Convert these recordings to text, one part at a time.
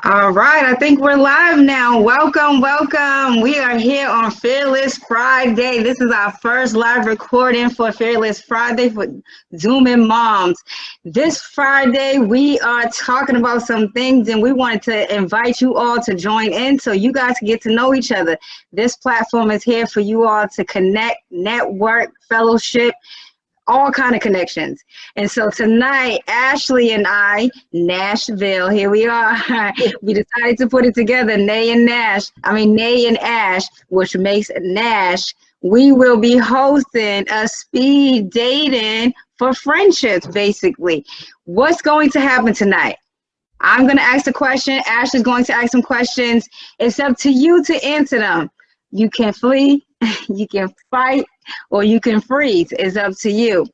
All right, I think we're live now. Welcome, welcome. We are here on Fearless Friday. This is our first live recording for Fearless Friday for Zooming Moms. This Friday, we are talking about some things and we wanted to invite you all to join in so you guys can get to know each other. This platform is here for you all to connect, network, fellowship, all kind of connections. And so tonight, Ashley and I, Nashville, here we are. We decided to put it together, Nay and Ash, which makes Nash. We will be hosting a speed dating for friendships, basically. What's going to happen tonight? I'm going to ask a question. Ashley's going to ask some questions. It's up to you to answer them. You can flee, you can fight, or you can freeze. It's up to you.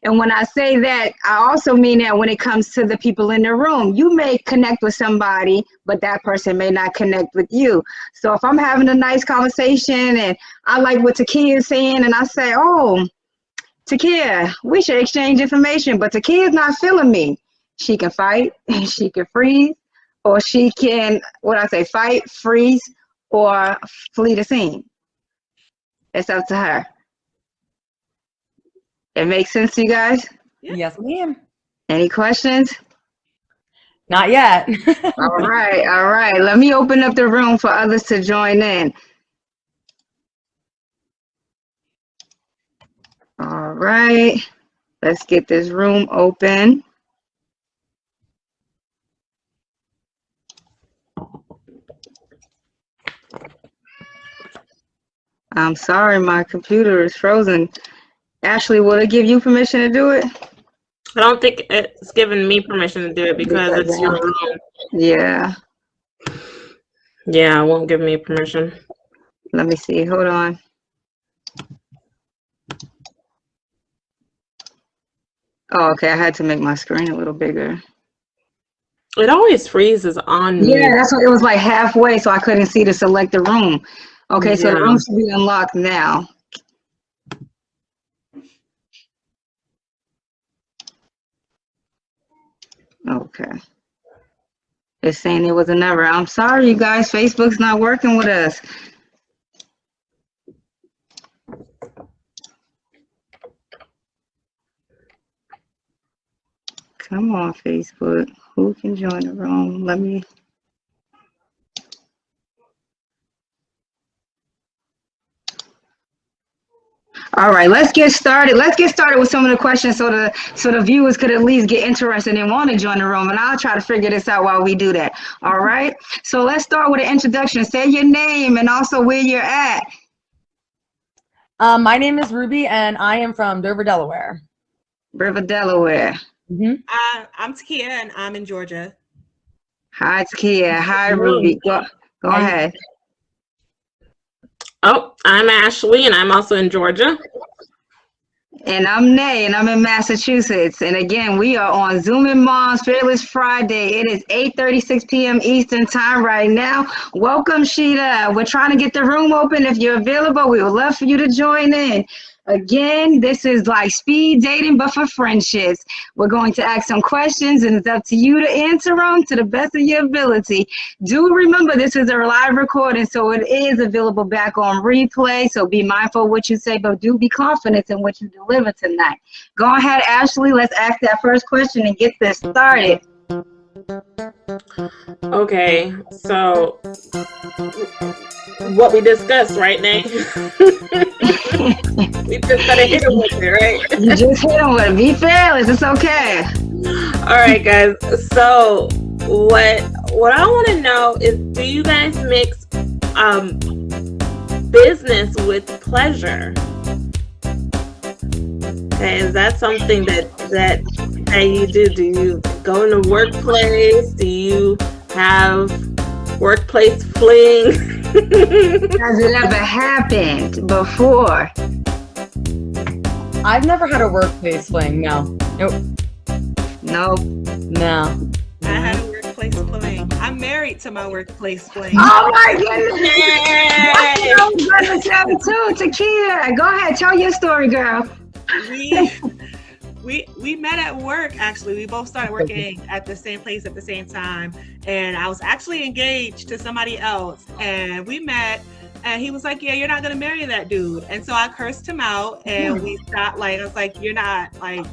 And when I say that, I also mean that when it comes to the people in the room, you may connect with somebody, but that person may not connect with you. So if I'm having a nice conversation and I like what Takia is saying, and I say, oh, Takia, we should exchange information, but Takia's not feeling me. She can fight, she can freeze, or she can, fight, freeze, or flee the scene. It's up to her. It makes sense to you guys? Yes, ma'am. Any questions? Not yet. All right. Let me open up the room for others to join in. All right. Let's get this room open. I'm sorry, my computer is frozen. Ashley, will it give you permission to do it? I don't think it's giving me permission to do it because it's your room. Yeah. Yeah, it won't give me permission. Let me see. Hold on. Oh, okay. I had to make my screen a little bigger. It always freezes on me. Yeah, that's what it was like halfway, so I couldn't see to select the room. Okay, so the room should be unlocked now. Okay. It's saying it was an error. I'm sorry, you guys. Facebook's not working with us. Come on, Facebook. Who can join the room? Let me... All right, let's get started. Let's get started with some of the questions so the viewers could at least get interested and want to join the room. And I'll try to figure this out while we do that. All right. So let's start with an introduction. Say your name and also where you're at. My name is Ruby, and I am from Dover, Delaware. River, Delaware. Mm-hmm. I'm Takia, and I'm in Georgia. Hi, Takia. Hi, Ruby. Go ahead. Oh, I'm Ashley, and I'm also in Georgia. And I'm Nay, and I'm in Massachusetts. And again, we are on Zooming Moms Fearless Friday. It is 8:36 p.m. Eastern Time right now. Welcome, Sheeta. We're trying to get the room open. If you're available, we would love for you to join in. Again, this is like speed dating, but for friendships. We're going to ask some questions, and it's up to you to answer them to the best of your ability. Do remember, this is a live recording, so it is available back on replay. So be mindful of what you say, but do be confident in what you deliver tonight. Go ahead, Ashley. Let's ask that first question and get this started. Okay, so what we discussed, right, Nate? We just gotta hit him with it, right? You just hit him with it. Be fearless. It's okay. All right, guys. So what I want to know is, do you guys mix business with pleasure? Okay, is that something that you do? Do you go in the workplace? Do you have workplace fling? Has it ever happened before? I've never had a workplace fling. No. Nope. Nope. No. I had a workplace fling. I'm married to my workplace fling. Oh my goodness! I was going to tell too, Takia. Go ahead, tell your story, girl. we met at work. Actually, we both started working at the same place at the same time, and I was actually engaged to somebody else, and we met. And he was like, "Yeah, you're not gonna marry that dude." And so I cursed him out, and we stopped. Like, I was like, "You're not, like,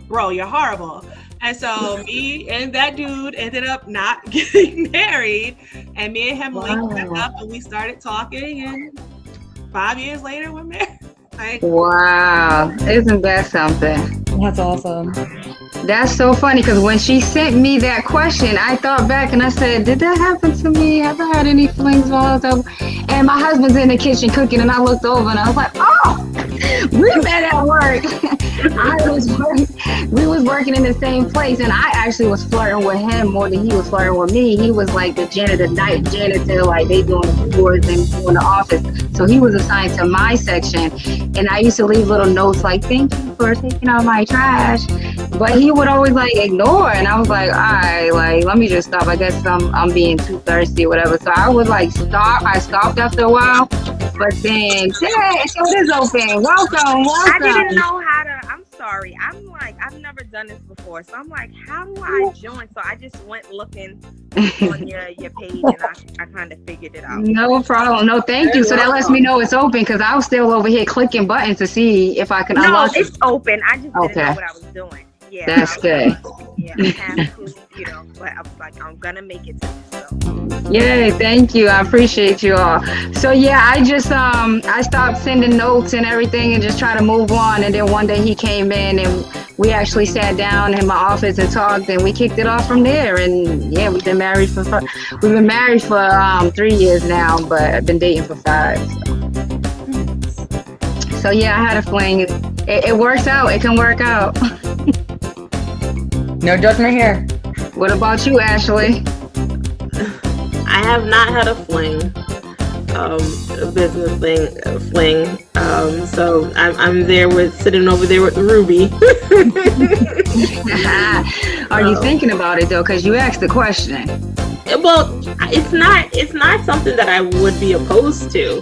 bro, you're horrible." And so me and that dude ended up not getting married, and me and him linked back up, and we started talking. And 5 years later, we're married. Like, wow, isn't that something? That's awesome. That's so funny because when she sent me that question, I thought back and I said, did that happen to me? Have I had any flings while I was over? And my husband's in the kitchen cooking, and I looked over and I was like, oh, we met at work. We was working in the same place, and I actually was flirting with him more than he was flirting with me. He was like the night janitor, like they doing the floors and doing the office. So he was assigned to my section, and I used to leave little notes like, thank you for taking out my trash. But he would always like ignore, and I was like, all right, like let me just stop. I guess I'm being too thirsty or whatever. So I would like stop. I stopped after a while, but then yeah, so it is open. Welcome. I didn't know how to. I'm sorry. I'm like, I've never done this before, so I'm like, how do I join? So I just went looking on your page, and I kind of figured it out. No problem. No, thank you. So that lets me know it's open because I was still over here clicking buttons to see if I can unlock it. No, it's open. I just didn't know what I was doing. Yeah, that's good. Yeah, I have to, but I was like, I'm gonna make it to this. So. Yay, thank you. I appreciate you all. So yeah, I just I stopped sending notes and everything and just try to move on. And then one day he came in and we actually sat down in my office and talked, and we kicked it off from there. And yeah, we've been married for 3 years now, but I've been dating for 5. So yeah, I had a fling. It works out. It can work out. No judgment here. What about you, Ashley? I have not had a fling, a business fling. So I'm sitting over there with Ruby. Are you thinking about it though? Because you asked the question. Well, it's not something that I would be opposed to.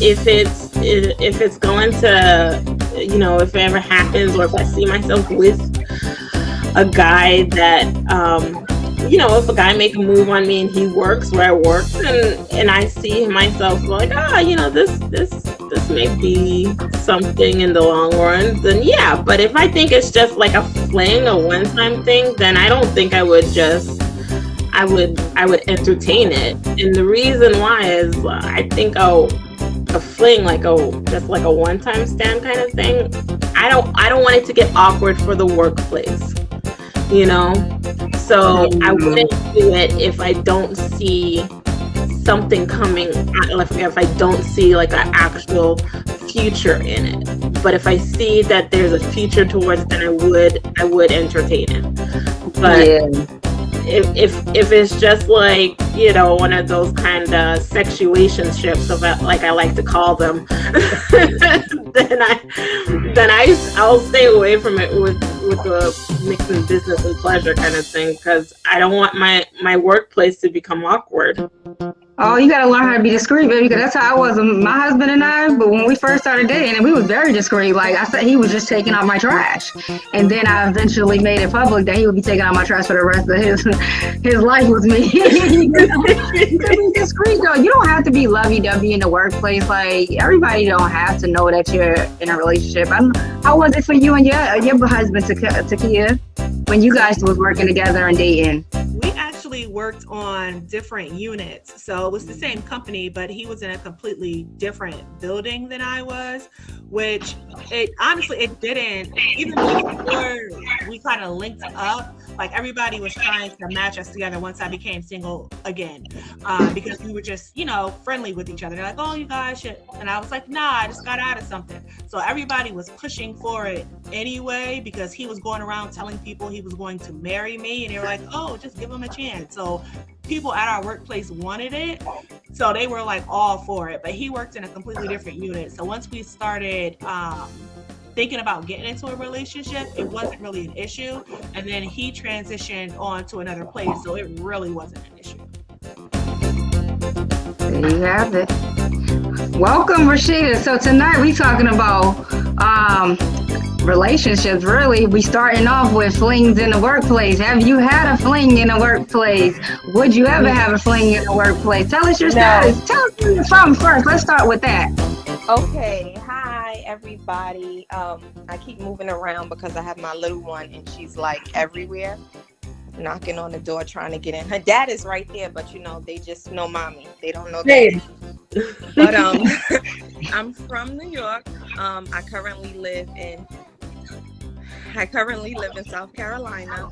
If it's going to, if it ever happens, or if I see myself with a guy that, if a guy make a move on me and he works where I work, and I see myself like, this may be something in the long run, then yeah. But if I think it's just like a fling, a one-time thing, then I don't think I would I would entertain it. And the reason why is I think a fling, just like a one-time stand kind of thing, I don't want it to get awkward for the workplace. So I wouldn't do it if I don't see something coming, if I don't see like an actual future in it. But if I see that there's a future towards it, then I would entertain it. But if it's just like, one of those kind of sexuationships, like I like to call them, then I'll stay away from it with the mixing business and pleasure kind of thing, because I don't want my workplace to become awkward. Oh, you gotta learn how to be discreet, baby, because that's how I was. My husband and I, but when we first started dating, we was very discreet. Like I said, he was just taking out my trash, and then I eventually made it public that he would be taking out my trash for the rest of his life with me. You can be discreet though. You don't have to be lovey-dovey in the workplace. Like everybody don't have to know that you're in a relationship. How was it for you and your husband, Takia, when you guys was working together and dating? We actually worked on different units. So it was the same company, but he was in a completely different building than I was, which it didn't, even before we kind of linked up, like everybody was trying to match us together once I became single again, because we were just, friendly with each other. They're like, oh, you guys should. And I was like, nah, I just got out of something. So everybody was pushing for it anyway, because he was going around telling people he was going to marry me. And they were like, oh, just give him a chance. So people at our workplace wanted it. So they were like all for it. But he worked in a completely different unit. So once we started thinking about getting into a relationship, it wasn't really an issue. And then he transitioned on to another place, so it really wasn't an issue. There you have it. Welcome, Rashida. So tonight we talking about relationships, really. We starting off with flings in the workplace. Have you had a fling in the workplace? Would you ever have a fling in the workplace? Tell us your status. Tell us where you're from first. Let's start with that. Okay, hi everybody. I keep moving around because I have my little one and she's like everywhere, knocking on the door trying to get in. Her dad is right there, but they just know mommy. They don't know daddy. But I'm from New York. I currently live in South Carolina,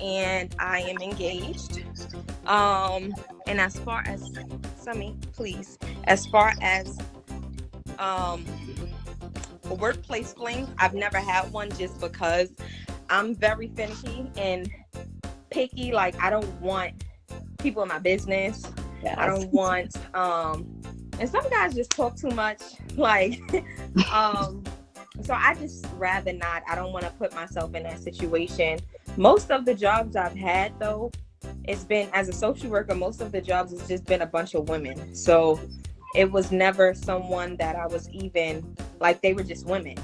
and I am engaged. And as far as a workplace fling, I've never had one just because I'm very finicky and picky. Like, I don't want people in my business. Yes. I don't want and some guys just talk too much, like so I just rather not. I don't want to put myself in that situation. Most of the jobs I've had, though, it's been as a social worker. Most of the jobs has just been a bunch of women, so it was never someone that I was even like, they were just women,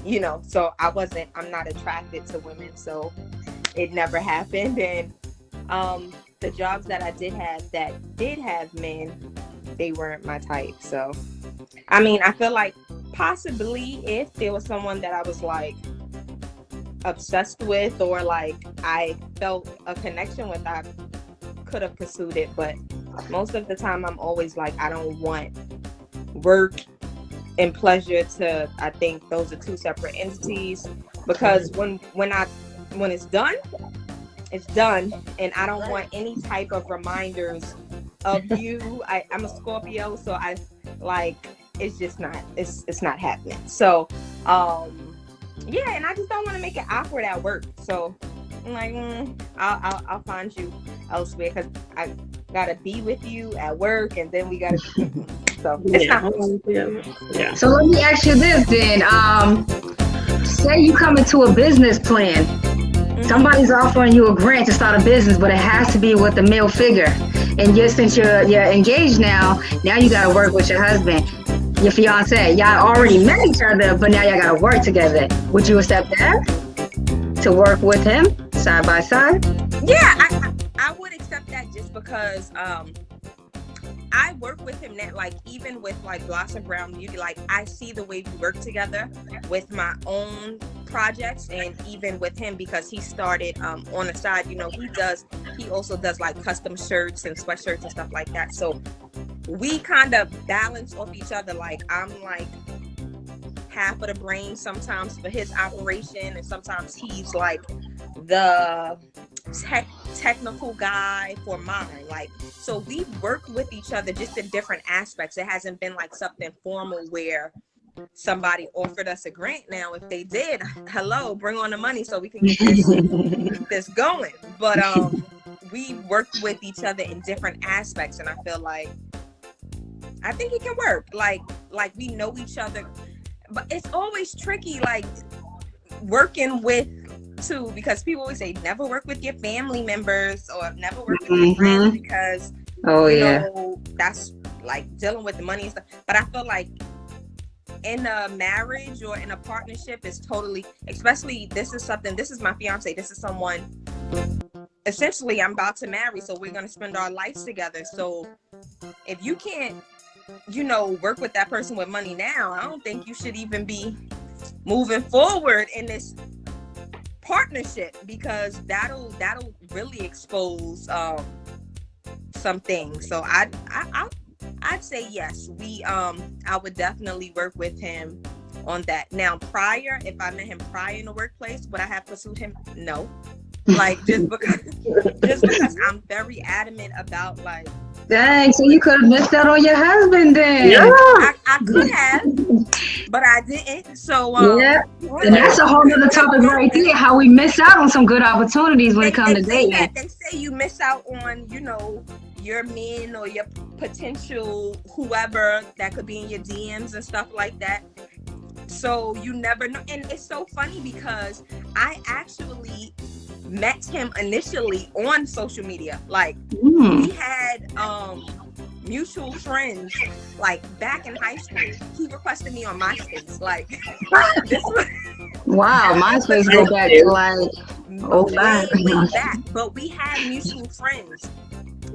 so I'm not attracted to women, so it never happened. And the jobs that I did have men, they weren't my type. So I mean, I feel like possibly if there was someone that I was like obsessed with or like I felt a connection with, I could have pursued it. But most of the time I'm always like, I don't want work and pleasure to, I think those are two separate entities, because when it's done, it's done, and I don't want any type of reminders of you. I'm a Scorpio, so I like, it's just not, it's not happening. So yeah, and I just don't want to make it awkward at work. So I'm like, I'll find you elsewhere, because I gotta be with you at work, and then we gotta so it's not. Yeah. So let me ask you this then. Say you come into a business plan. Somebody's offering you a grant to start a business, but it has to be with a male figure. And since you're engaged now you got to work with your husband, your fiance. Y'all already met each other, but now y'all got to work together. Would you accept that? To work with him side by side? Yeah, I would accept that, just because I work with him now, like even with like Blossom Brown Beauty, like I see the way we work together with my own projects, and even with him, because he started on the side, he also does like custom shirts and sweatshirts and stuff like that. So we kind of balance off each other. Like I'm like half of the brain sometimes for his operation, and sometimes he's like the technical guy for mine. Like, so we've worked with each other just in different aspects. It hasn't been like something formal where somebody offered us a grant. Now if they did, hello, bring on the money so we can get this going. But we worked with each other in different aspects, and I feel like I think it can work. Like we know each other, but it's always tricky, like working with two, because people always say never work with your family members or never work with your friends, because that's like dealing with the money and stuff. But I feel like in a marriage or in a partnership, is totally, especially this is my fiance, this is someone essentially I'm about to marry, so we're going to spend our lives together. So if you can't work with that person with money now, I don't think you should even be moving forward in this partnership, because that'll really expose some things. So I'd say yes. I would definitely work with him on that. Now, if I met him prior in the workplace, would I have pursued him? No. Like just because I'm very adamant about like. Dang, so you could have missed out on your husband then. Yeah, I could have, but I didn't. So yeah, and that's a whole other topic right there. How we miss out on some good opportunities when it comes to dating. They say you miss out on, your men or your potential whoever that could be in your DMs and stuff like that. So you never know. And it's so funny because I actually met him initially on social media. Like we had mutual friends, like back in high school. He requested me on MySpace. Like this was Wow, MySpace go back to like way back. But we had mutual friends.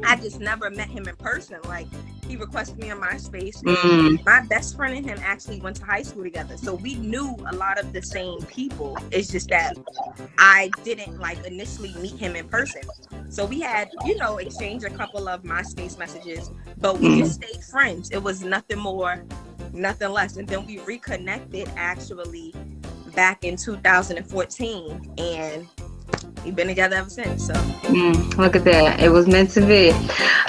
I just never met him in person. Like, he requested me on MySpace, and my best friend and him actually went to high school together. So we knew a lot of the same people. It's just that I didn't like initially meet him in person. So we had, exchanged a couple of MySpace messages, but we just stayed friends. It was nothing more, nothing less. And then we reconnected actually back in 2014, and we've been together ever since. So look at that. It was meant to be.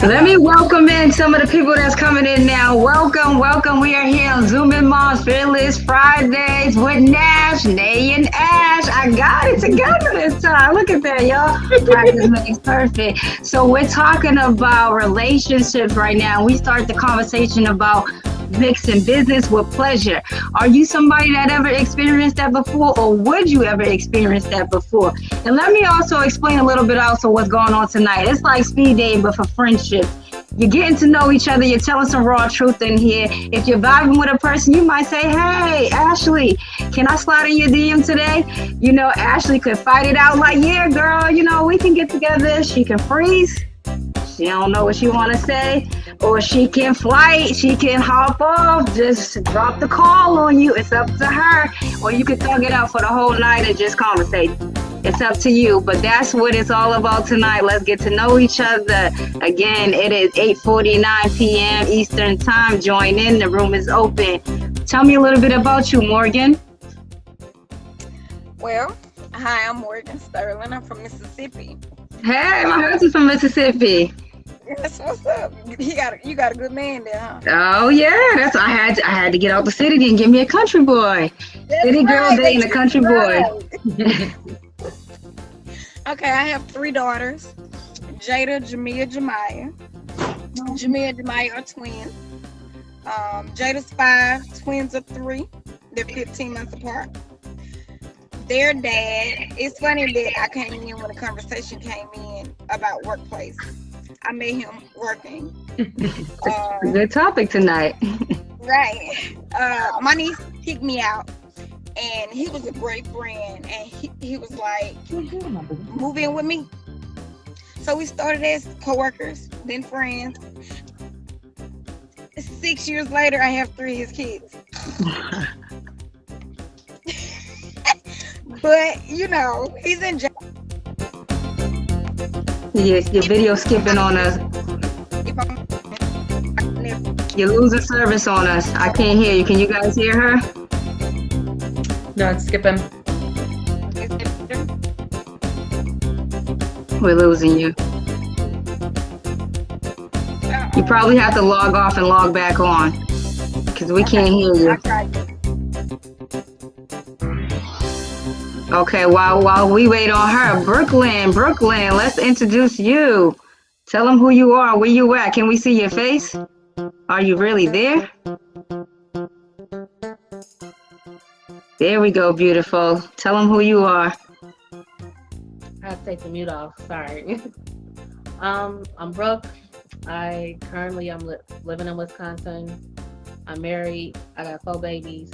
Let me welcome in some of the people that's coming in now. Welcome. We are here on Zooming Moms Fearless Fridays with Nash, Nay, and Ash. I got it together this time. Look at that, y'all. Practice makes perfect. So we're talking about relationships right now. We start the conversation about mixing business with pleasure. Are you somebody that ever experienced that before, or would you ever experience that before? And let me also explain a little bit also what's going on tonight. It's like speed dating, but for friendships. You're getting to know each other. You're telling some raw truth in here. If you're vibing with a person, you might say, hey, Ashley, can I slide in your DM today? Ashley could fight it out like, yeah, girl, we can get together. She can freeze. She don't know what she want to say, or she can flight, she can hop off, just drop the call on you. It's up to her. Or you could thug it out for the whole night and just conversate. It's up to you, but that's what it's all about tonight. Let's get to know each other. Again, it is 8:49 p.m. Eastern Time. Join in. The room is open. Tell me a little bit about you, Morgan. Well, hi, I'm Morgan Sterling. I'm from Mississippi. Hey, my husband's from Mississippi. That's what's up. You got a good man there, huh? Oh yeah, I had to get out the city and give me a country boy. City girl dating a country boy. Okay, I have 3 daughters. Jada, Jamia, Jemiah. Jamia and Jemiah are twins. Jada's 5, twins are 3. They're 15 months apart. Their dad, it's funny that I came in when the conversation came in about workplace. I met him working. Good topic tonight. Right. My niece kicked me out, and he was a great friend, and he was like, move in with me. So we started as co-workers, then friends. 6 years later, I have 3 of his kids. But, he's in jail. Yes, your video skipping on us. You're losing service on us. I can't hear you. Can you guys hear her? No, it's skipping. We're losing you. You probably have to log off and log back on, because we can't hear you. Okay, while we wait on her, Brooklyn, let's introduce you. Tell them who you are, where you at. Can we see your face? Are you really there? There we go, beautiful. Tell them who you are. I have to take the mute off. Sorry. I'm Brooke. I currently am living in Wisconsin. I'm married. I got 4 babies.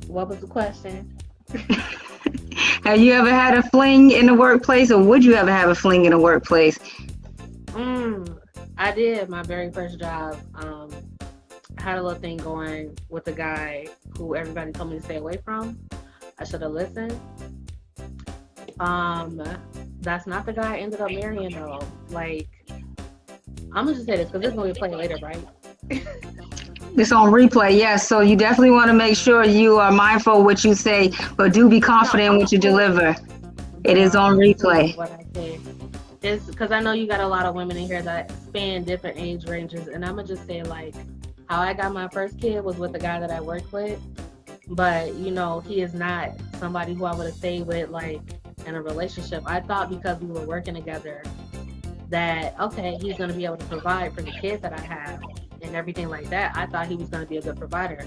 What was the question? Have you ever had a fling in the workplace, or would you ever have a fling in the workplace? I did. My very first job. I had a little thing going with a guy who everybody told me to stay away from. I should have listened. That's not the guy I ended up marrying though. Like, I'm gonna just say this because this is gonna be played later, right? It's on replay, yes. So you definitely want to make sure you are mindful of what you say, but do be confident in what you deliver. It is on replay. What I said is because I know you got a lot of women in here that span different age ranges, and I'm gonna just say, like, how I got my first kid was with the guy that I worked with, but he is not somebody who I would have stayed with like in a relationship. I thought because we were working together that, okay, he's gonna be able to provide for the kids that I have and everything like that. I thought he was going to be a good provider,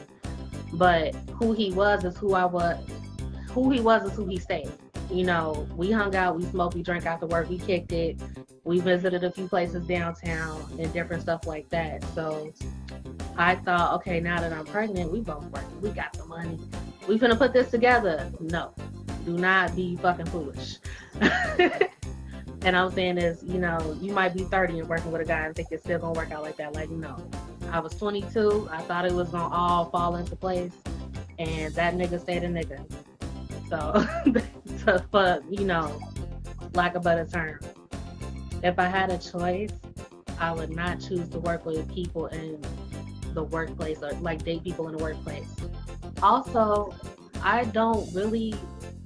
but who he was is who I was. Who he was is who he stayed. you know, we hung out, we smoked, we drank after work, we kicked it, we visited a few places downtown and different stuff like that. So I thought, okay, now that I'm pregnant, we both working, we got the money, we finna put this together. No, do not be fucking foolish. And I'm saying is, you know, you might be 30 and working with a guy and think it's still gonna work out like that. Like, no. I was 22. I thought it was gonna all fall into place, and that nigga stayed a nigga. So, for, you know, lack of a better term, if I had a choice, I would not choose to work with people in the workplace or like date people in the workplace. Also,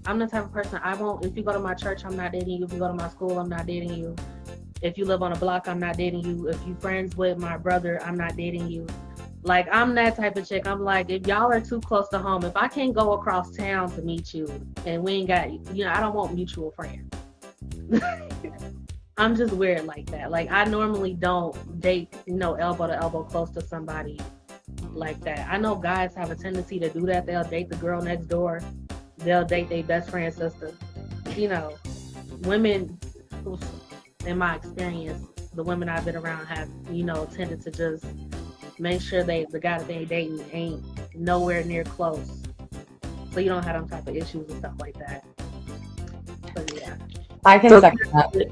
I'm the type of person, I won't, if you go to my church, I'm not dating you. If you go to my school, I'm not dating you. If you live on a block, I'm not dating you. If you friends with my brother, I'm not dating you. Like, I'm that type of chick. I'm like, if y'all are too close to home, if I can't go across town to meet you and we ain't got, you know, I don't want mutual friends. I'm just weird like that. Like, I normally don't date, you know, elbow to elbow close to somebody like that. I know guys have a tendency to do that. They'll date the girl next door. They'll date their best friend's sister. You know, women, in my experience, the women I've been around have, you know, tended to just make sure the guy that they dating ain't nowhere near close. So you don't have them type of issues and stuff like that. But yeah. I can second that.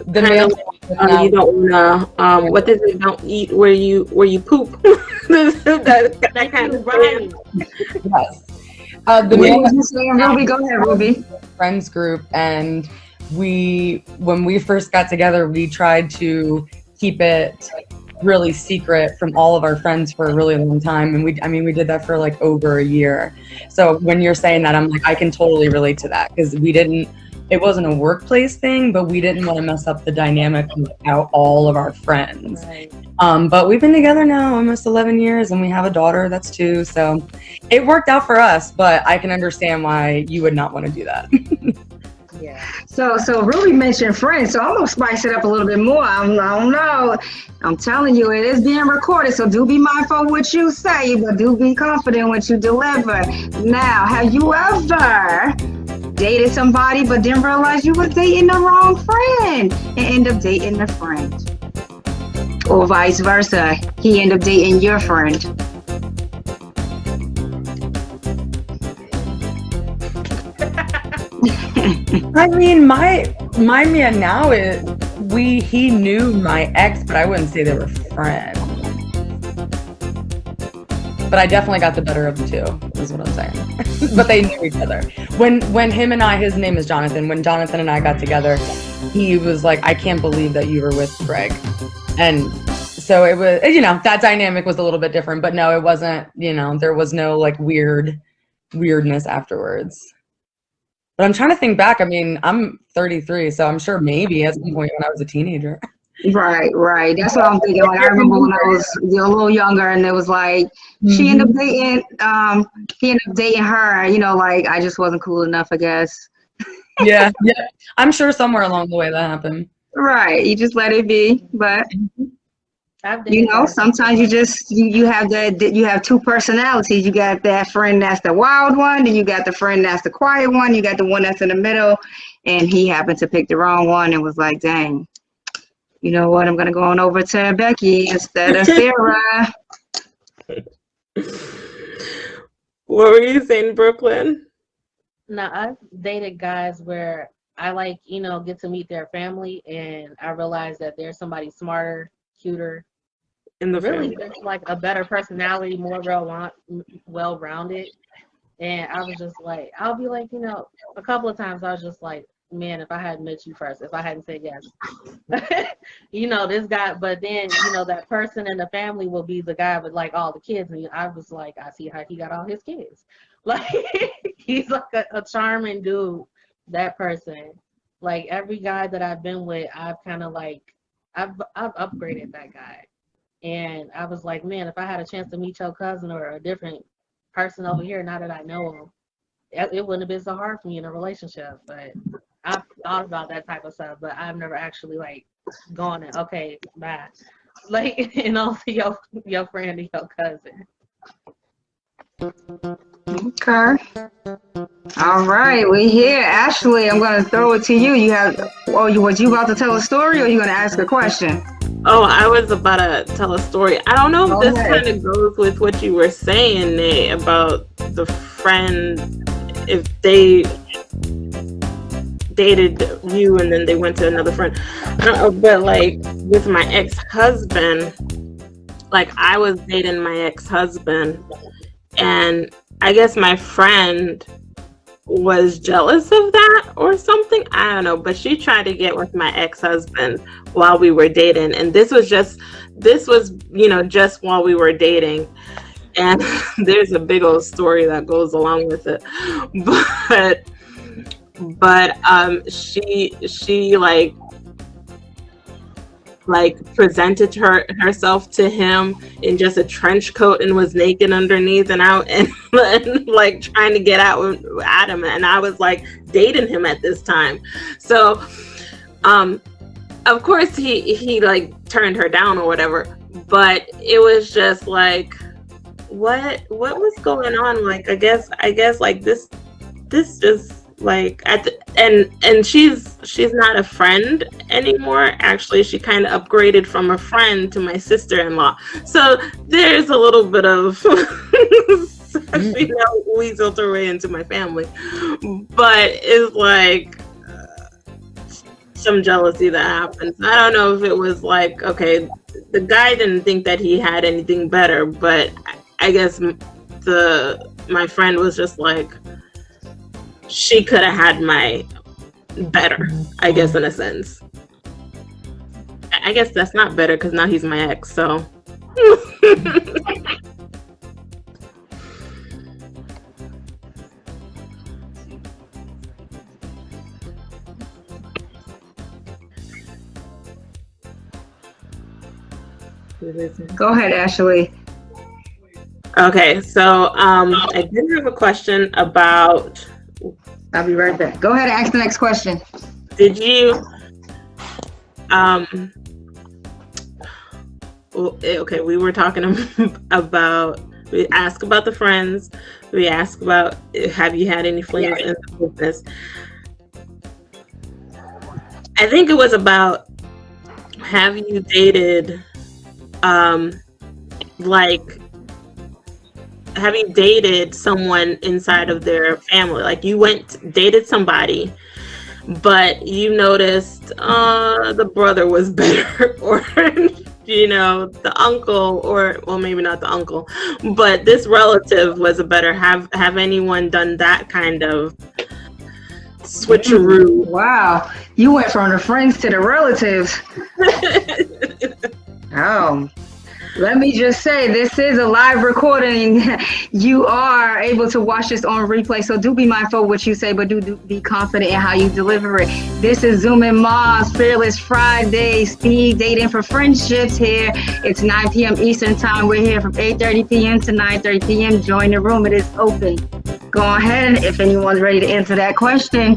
The male, you don't wanna what is it? Don't eat where you poop. that kind of right. Yes. What was you saying, Ruby? Go ahead, Ruby. Friends group, and when we first got together, we tried to keep it really secret from all of our friends for a really long time, and we did that for like over a year. So when you're saying that, I'm like, I can totally relate to that, because it wasn't a workplace thing, but we didn't want to mess up the dynamic without all of our friends. Right. But we've been together now almost 11 years, and we have a daughter that's 2, so it worked out for us, but I can understand why you would not want to do that. Yeah. So Ruby mentioned friends, so I'm gonna spice it up a little bit more. I don't know. I'm telling you, it is being recorded, so do be mindful of what you say, but do be confident what you deliver. Now, have you ever dated somebody but didn't realize you were dating the wrong friend and end up dating the friend? Or vice versa, he end up dating your friend. I mean, my man now he knew my ex, but I wouldn't say they were friends. But I definitely got the better of the two, is what I'm saying. But they knew each other. When him and I, his name is Jonathan, when Jonathan and I got together, he was like, I can't believe that you were with Greg. And so it was, you know, that dynamic was a little bit different, but no, it wasn't, you know, there was no like weirdness afterwards. But I'm trying to think back. I mean, I'm 33, so I'm sure maybe at some point when I was a teenager. Right. That's what I'm thinking. Like, I remember when I was a little younger, and it was like she ended up dating, he ended up dating her. You know, like I just wasn't cool enough, I guess. Yeah. I'm sure somewhere along the way that happened. Right. You just let it be, but you know, sometimes you have two personalities. You got that friend that's the wild one, and you got the friend that's the quiet one. You got the one that's in the middle, and he happened to pick the wrong one and was like, dang. You know what? I'm going to go on over to Becky instead of Sarah. What were you saying, Brooklyn? Now, I've dated guys where I like, you know, get to meet their family, and I realize that there's somebody smarter, cuter, In the really family. just like a better personality, more well-rounded. And I was just like, I'll be like, you know, a couple of times I was just like, man, if I hadn't met you first, if I hadn't said yes, you know, this guy, but then, you know, that person in the family will be the guy with like all the kids. And I was like, I see how he got all his kids. Like, he's like a charming dude, that person. Like every guy that I've been with, I've kind of like, I've upgraded that guy. And I was like, man, if I had a chance to meet your cousin or a different person over here, now that I know him, it wouldn't have been so hard for me in a relationship. But I've thought about that type of stuff, but I've never actually like gone and okay, bye. Like, and also your friend and your cousin. Okay. All right, we here. Ashley, I'm going to throw it to you. Was you about to tell a story or you going to ask a question? Oh, I was about to tell a story. I don't know if Go this ahead. kind of goes with what you were saying, Nate, about the friend, if they dated you and then they went to another friend. I don't know, but like with my ex-husband, like I was dating my ex-husband, and I guess my friend was jealous of that or something. I don't know, but she tried to get with my ex-husband while we were dating, and this was just while we were dating. And there's a big old story that goes along with it, but she like presented herself to him in just a trench coat and was naked underneath and out and like trying to get at him, and I was like dating him at this time. So of course he like turned her down or whatever, but it was just like what was going on. Like I guess like this just like and she's not a friend anymore. Actually, she kind of upgraded from a friend to my sister-in-law, so there's a little bit of weaseled her way into my family, but it's like some jealousy that happens. I don't know if it was like, okay, the guy didn't think that he had anything better, but I guess my friend was just like, she could have had my better, I guess, in a sense. I guess that's not better because now he's my ex, so. Go ahead, Ashley. Okay, so I did have a question about. I'll be right back. Go ahead and ask the next question. Did you okay, we were talking about, we asked about the friends, we asked about have you had any flings in the business. I think it was about, have you dated have you dated someone inside of their family? Like you dated somebody, but you noticed the brother was better, or the uncle, or well, maybe not the uncle, but this relative was a better. Have anyone done that kind of switcheroo? Wow, you went from the friends to the relatives. Let me just say, this is a live recording. You are able to watch this on replay, so do be mindful of what you say, but do be confident in how you deliver it. This is Zooming Moms Fearless Friday, speed dating for friendships here. It's 9 p.m. Eastern Time. We're here from 8:30 p.m. to 9:30 p.m. Join the room. It is open. Go ahead if anyone's ready to answer that question.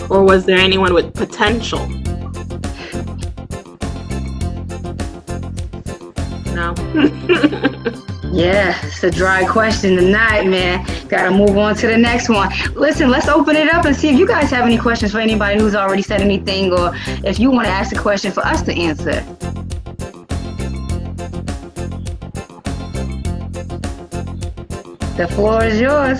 Or was there anyone with potential? No. Yeah, it's a dry question tonight, man. Gotta move on to the next one. Listen, let's open it up and see if you guys have any questions for anybody who's already said anything, or if you want to ask a question for us to answer. The floor is yours.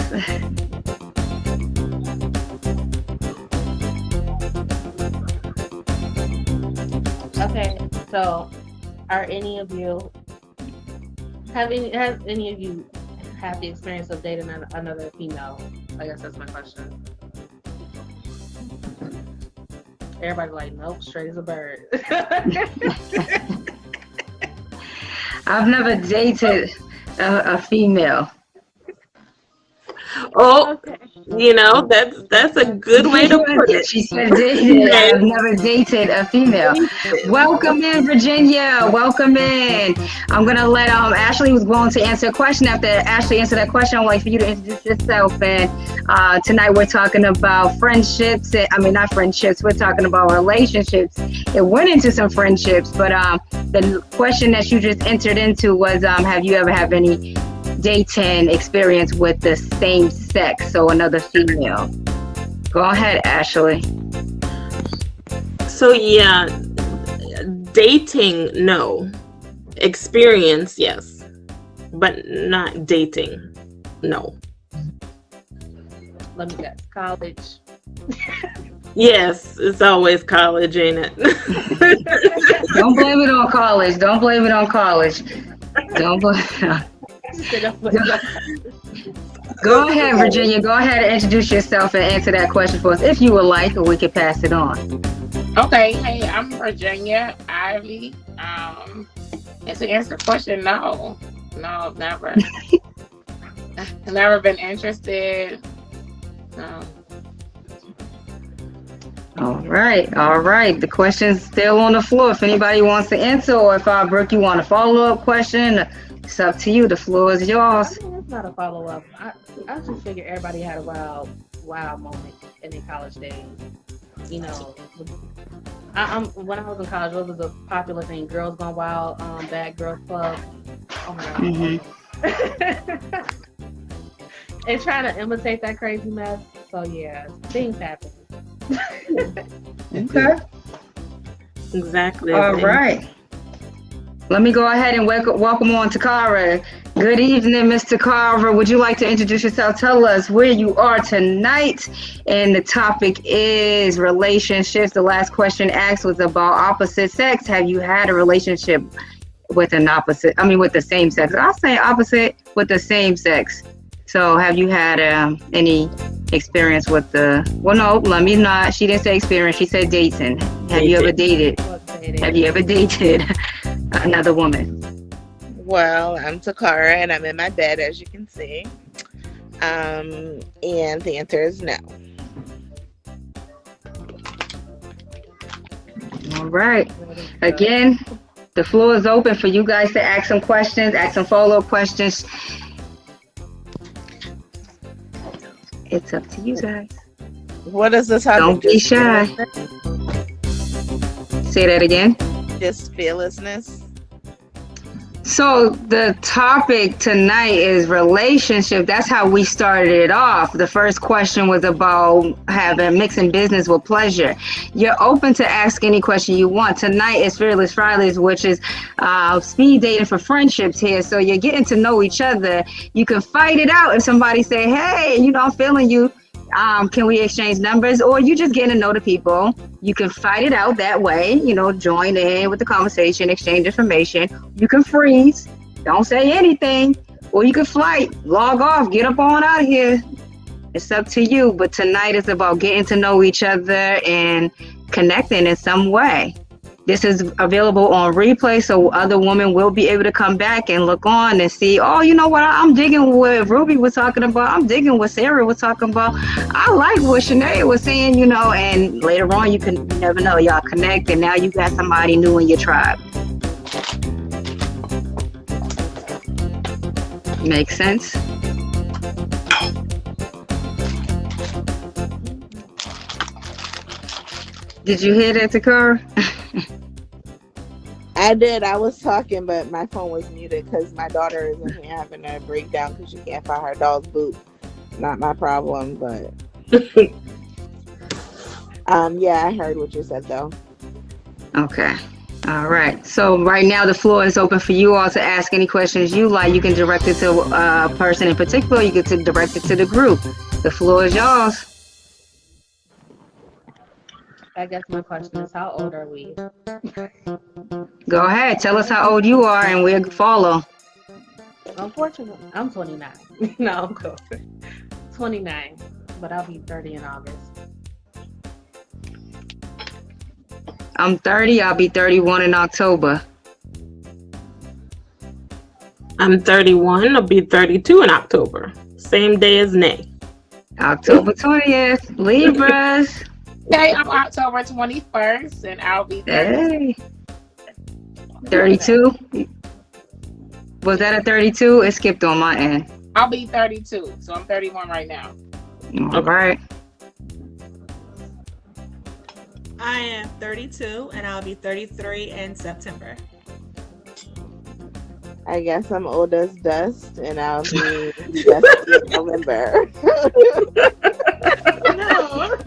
Okay, so are any of you have any of you had the experience of dating another female? I guess that's my question. Everybody like, nope, straight as a bird. I've never dated a female. Oh, okay. That's a good way to put it. She said dated. I've never dated a female. Welcome in, Virginia. Welcome in. I'm gonna let Ashley was going to answer a question. After Ashley answered that question, I'd like for you to introduce yourself. And tonight we're talking about friendships. Not friendships. We're talking about relationships. It went into some friendships, but the question that you just entered into was, have you ever had any dating experience with the same sex, so another female? Go ahead, Ashley. So yeah, dating, no. Experience, yes. But not dating, no. Let me guess. College. Yes, it's always college, ain't it? Don't blame it on college. Don't blame it on college. Don't blame. Go ahead, Virginia. Go ahead and introduce yourself and answer that question for us if you would like, or we could pass it on. Okay, hey, I'm Virginia Ivy. And to answer the question, no, never. Never been interested. No. All right. The question's still on the floor. If anybody wants to answer, or if Brooke, you want a follow-up question, it's up to you. The floor is yours. I mean, it's not a follow-up. I just figure everybody had a wild moment in their college days. You know, when I was in college, what was a popular thing? Girls Gone Wild, Bad Girls Club. Oh my God. Mm-hmm. And trying to imitate that crazy mess. So yeah, things happen. Okay. Exactly. All right. Let me go ahead and welcome on Takara. Good evening, Miss Takara. Would you like to introduce yourself? Tell us where you are tonight. And the topic is relationships. The last question asked was about opposite sex. Have you had a relationship with with the same sex? I'll say opposite with the same sex. So have you had any experience with no, let me not. She didn't say experience. She said dating. Have you ever dated? Have you ever dated another woman? Well, I'm Takara and I'm in my bed, as you can see. And the answer is no. All right. Again, the floor is open for you guys to ask some questions, ask some follow-up questions. It's up to you guys. What is the topic? Don't be shy. Say that again. Just fearlessness. So the topic tonight is relationship. That's how we started it off. The first question was about mixing business with pleasure. You're open to ask any question you want. Tonight is Fearless Fridays, which is speed dating for friendships here. So you're getting to know each other. You can fight it out if somebody say, hey, I'm feeling you. Can we exchange numbers? Or you just getting to know the people. You can fight it out that way, join in with the conversation, exchange information. You can freeze, don't say anything, or you can flight, log off, get up on out of here. It's up to you. But tonight is about getting to know each other and connecting in some way. This is available on replay, so other women will be able to come back and look on and see, oh, you know what, I'm digging what Ruby was talking about. I'm digging what Sarah was talking about. I like what Shanae was saying, and later on, you never know, y'all connect, and now you got somebody new in your tribe. Makes sense? Did you hear that, Takara? I did. I was talking, but my phone was muted because my daughter is in here having a breakdown because she can't find her dog's boot. Not my problem, but yeah, I heard what you said though. Okay. All right. So right now the floor is open for you all to ask any questions you like. You can direct it to a person in particular. You can direct it to the group. The floor is yours. I guess my question is, how old are we? Go ahead. Tell us how old you are and we'll follow. Unfortunately, I'm 29. No, I'm cool. 29, but I'll be 30 in August. I'm 30. I'll be 31 in October. I'm 31. I'll be 32 in October. Same day as Nay. October 20th. Libras. Okay, I'm October 21st, and I'll be 30. Hey. 32? Was that a 32? It skipped on my end. I'll be 32, so I'm 31 right now. All right. I am 32 and I'll be 33 in September. I guess I'm old as dust, and I'll be dusty in November. No.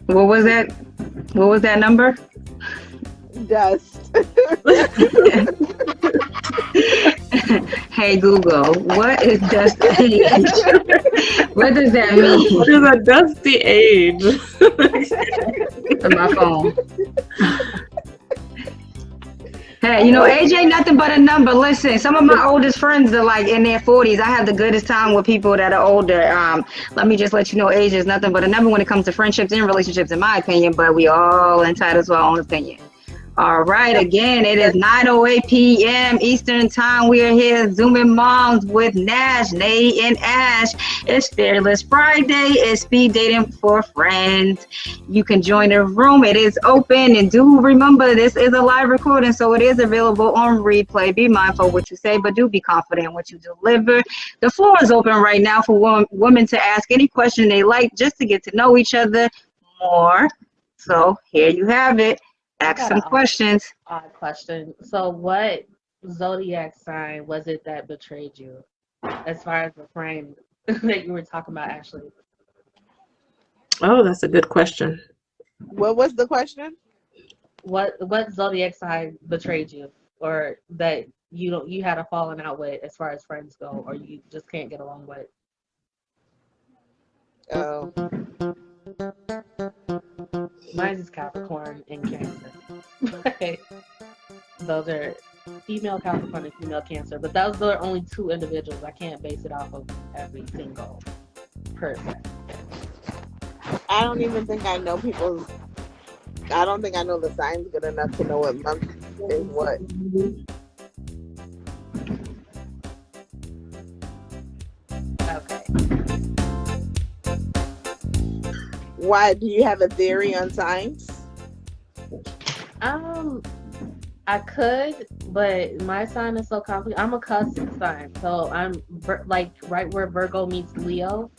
What was that? What was that number? Dust. Hey Google, what is dust age? What does that mean? What is a dusty age? On my phone. Hey, age ain't nothing but a number. Listen, some of my oldest friends are like in their 40s. I have the goodest time with people that are older. Let me just let you know, age is nothing but a number when it comes to friendships and relationships, in my opinion, but we all entitled to our own opinion. All right, again, it is 9:08 p.m. Eastern Time. We are here Zooming Moms with Nash, Nay, and Ash. It's Fearless Friday. It's speed dating for friends. You can join the room. It is open. And do remember, this is a live recording, so it is available on replay. Be mindful of what you say, but do be confident in what you deliver. The floor is open right now for women to ask any question they like just to get to know each other more. So here you have it. Ask some questions. Odd question. So, what zodiac sign was it that betrayed you, as far as the friend that you were talking about, Ashley? Oh, that's a good question. What was the question? What zodiac sign betrayed you, or that you had a falling out with, as far as friends go, or you just can't get along with? Oh. Mine is Capricorn and Cancer. Those are female Capricorn and female Cancer, but those are only two individuals. I can't base it off of every single person. I don't even think I know people's. I don't think I know the signs good enough to know what month is what. Okay. Why? Do you have a theory on signs? I could, but my sign is so complicated. I'm a cusp sign, so I'm like right where Virgo meets Leo.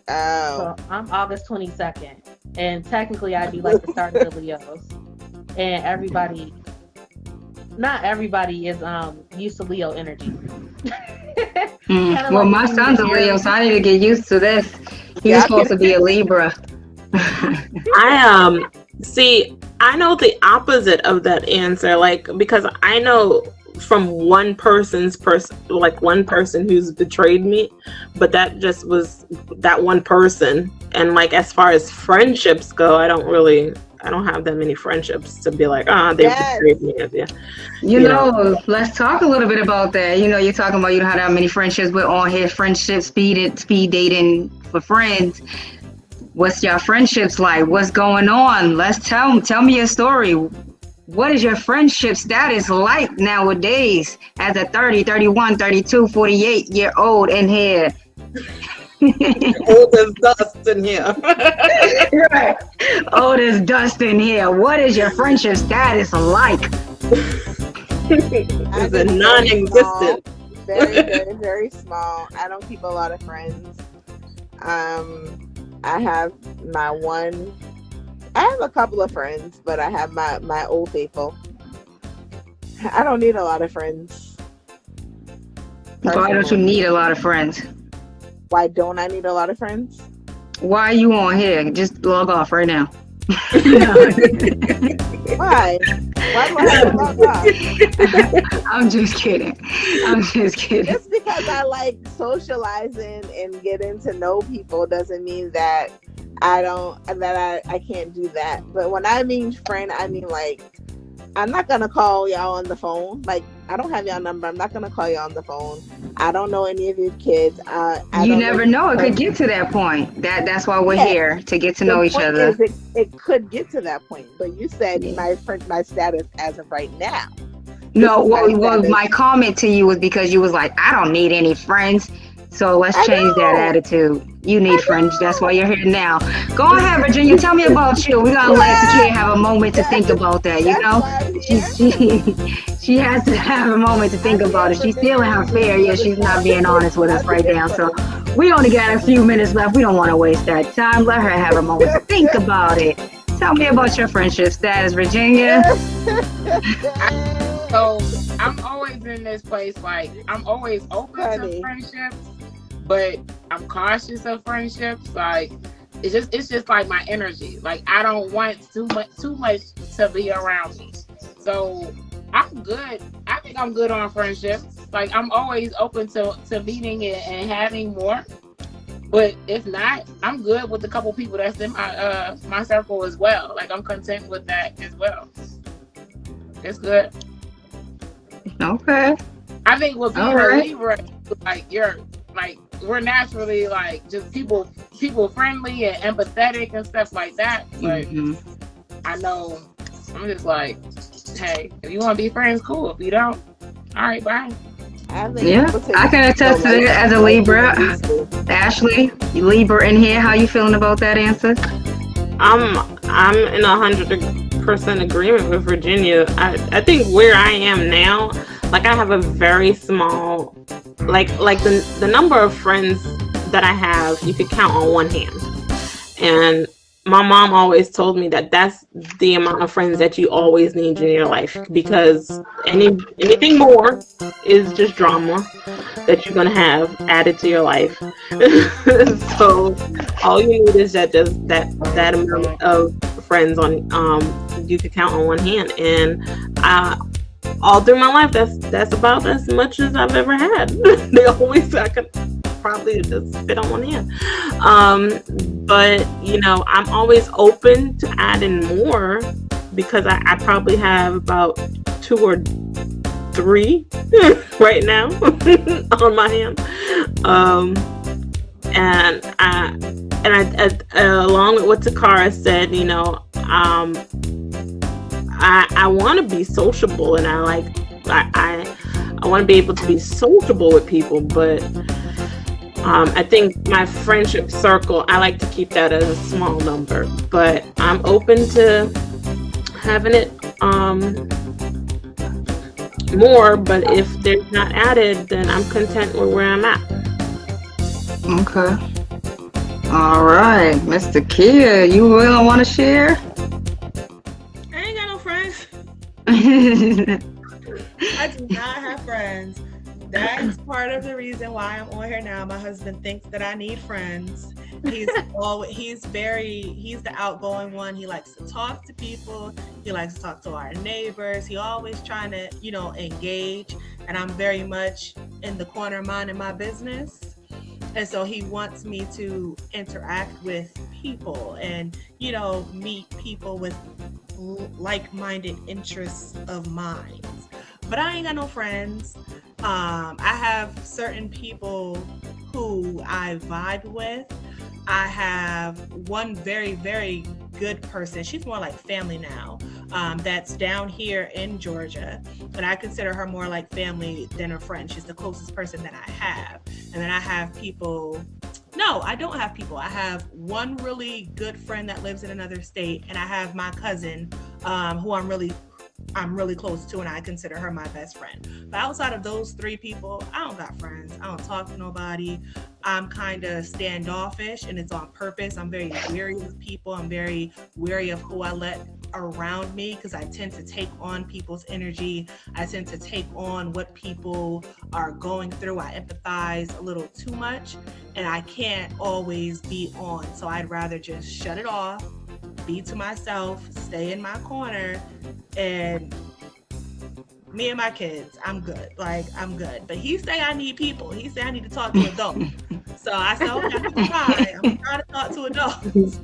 Oh. So I'm August 22nd, and technically I'd be like the start of the Leos. And not everybody is used to Leo energy. Well, my son's a Leo, so I need to get used to this. He's supposed to be a Libra. I see, I know the opposite of that answer, because I know from one person who's betrayed me, but that just was that one person. And as far as friendships go, I don't have that many friendships to be like, they betrayed me. You know, let's talk a little bit about that. You're talking about you don't have that many friendships, but on here, friendship, speed dating for friends. What's your friendships like? What's going on? Let's tell me your story. What is your friendship status like nowadays as a 30, 31, 32, 48-year-old in here? Old as dust in here. Right. Old as dust in here. What is your friendship status like? It's a non-existent. Very, very, very small. I don't keep a lot of friends. I have a couple of friends, but I have my old faithful. I don't need a lot of friends. Why don't you need a lot of friends? Why don't I need a lot of friends? Why are you on here? Just log off right now. Why? Why do I have to log off? I'm just kidding. Just because I like socializing and getting to know people doesn't mean that I can't do that. But when I mean friend, I mean I'm not gonna call y'all on the phone. I don't have y'all number. I'm not gonna call y'all on the phone. I don't know any of your kids. You never know. It could get to that point. That's why we're here, to get to know each other. It could get to that point. But you said my status as of right now. No, well, my comment to you was because you was like, I don't need any friends. So let's change that attitude. You need friends. That's why you're here now. Go ahead, Virginia. Tell me about you. We're gonna let the kid have a moment to think about that. She has to have a moment to think about it. She's stealing her fare. Yeah, she's not being honest with us right now. So we only got a few minutes left. We don't want to waste that time. Let her have a moment to think about it. Tell me about your friendship status, Virginia. So I'm always in this place, like I'm always open to friendships, but I'm cautious of friendships. Like it's just like my energy. Like I don't want too much to be around me. So I'm good. I think I'm good on friendships. Like I'm always open to meeting and having more. But if not, I'm good with a couple people that's in my circle as well. Like I'm content with that as well. It's good. Okay. I think with being All a right. Libra, like we're naturally like just people friendly and empathetic and stuff like that. But I know I'm just like, hey, if you want to be friends, cool. If you don't, all right, bye. Yeah, I can attest to that as a Libra. Ashley, Libra in here. How you feeling about that answer? I'm in 100% agreement with Virginia. I think where I am now, like I have a very small, like the number of friends that I have, you could count on one hand. And my mom always told me that that's the amount of friends that you always need in your life, because anything more is just drama that you're gonna have added to your life. So all you need is that amount of friends on you could count on one hand, and all through my life that's about as much as I've ever had. They always, I could probably just fit on one hand. But you know, I'm always open to adding more, because I probably have about 2 or 3 right now on my hand. And I along with what Takara said, you know, I want to be sociable, and I want to be able to be sociable with people, but I think my friendship circle, I like to keep that as a small number, but I'm open to having it more, but if they're not added, then I'm content with where I'm at. Okay. All right, Mr. Kia, you will want to share? I ain't got no friends. I do not have friends. That's part of the reason why I'm on here now. My husband thinks that I need friends. He's the outgoing one. He likes to talk to people. He likes to talk to our neighbors. He always trying to, engage. And I'm very much in the corner minding my business. And so he wants me to interact with people and, meet people with like-minded interests of mine. But I ain't got no friends. I have certain people who I vibe with. I have one very, very good person. She's more like family now. That's down here in Georgia. But I consider her more like family than a friend. She's the closest person that I have. And then I have people. No, I don't have people. I have one really good friend that lives in another state. And I have my cousin who I'm really close to, and I consider her my best friend. But outside of those 3 people, I don't got friends. I don't talk to nobody. I'm kind of standoffish, and it's on purpose. I'm very wary of people. I'm very wary of who I let around me, because I tend to take on people's energy. I tend to take on what people are going through. I empathize a little too much, and I can't always be on. So I'd rather just shut it off, be to myself, stay in my corner, and me and my kids, I'm good. I'm good. But he say I need people. He say I need to talk to adults. So I said, okay, I'm gonna try. I'm gonna try to talk to adults.